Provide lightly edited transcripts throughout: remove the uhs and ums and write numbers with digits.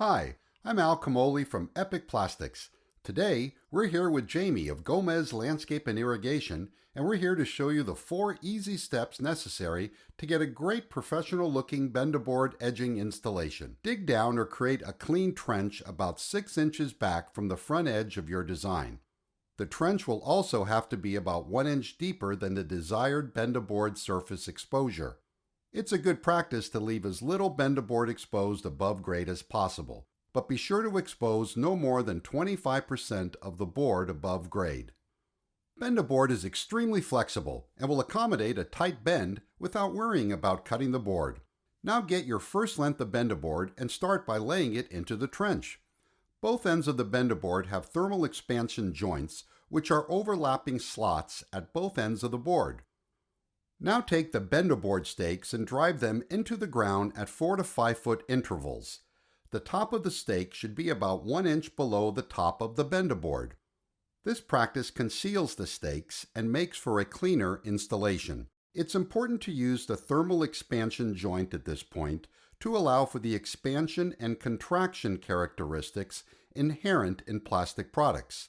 Hi, I'm Al Camoli from Epic Plastics. Today, we're here with Jamie of Gomez Landscape and Irrigation, and we're here to show you the 4 easy steps necessary to get a great professional-looking Benda Board edging installation. Dig down or create a clean trench about 6 inches back from the front edge of your design. The trench will also have to be about 1 inch deeper than the desired Benda Board surface exposure. It's a good practice to leave as little Benda Board exposed above grade as possible, but be sure to expose no more than 25% of the board above grade. Benda Board is extremely flexible and will accommodate a tight bend without worrying about cutting the board. Now get your first length of Benda Board and start by laying it into the trench. Both ends of the Benda Board have thermal expansion joints, which are overlapping slots at both ends of the board. Now take the Benda Board stakes and drive them into the ground at 4 to 5 foot intervals. The top of the stake should be about 1 inch below the top of the Benda Board. This practice conceals the stakes and makes for a cleaner installation. It's important to use the thermal expansion joint at this point to allow for the expansion and contraction characteristics inherent in plastic products.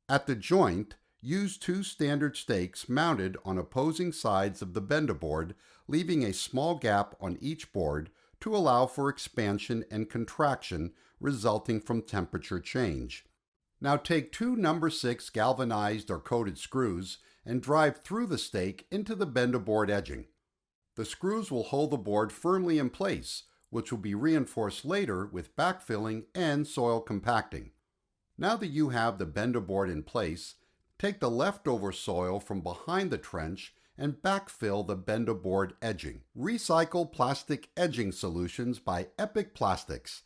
At the joint, use 2 standard stakes mounted on opposing sides of the Benda Board, leaving a small gap on each board to allow for expansion and contraction resulting from temperature change. Now take 2 number 6 galvanized or coated screws and drive through the stake into the Benda Board edging. The screws will hold the board firmly in place, which will be reinforced later with backfilling and soil compacting. Now that you have the Benda Board in place, take the leftover soil from behind the trench and backfill the Benda Board edging. Recycle Plastic Edging Solutions by Epic Plastics.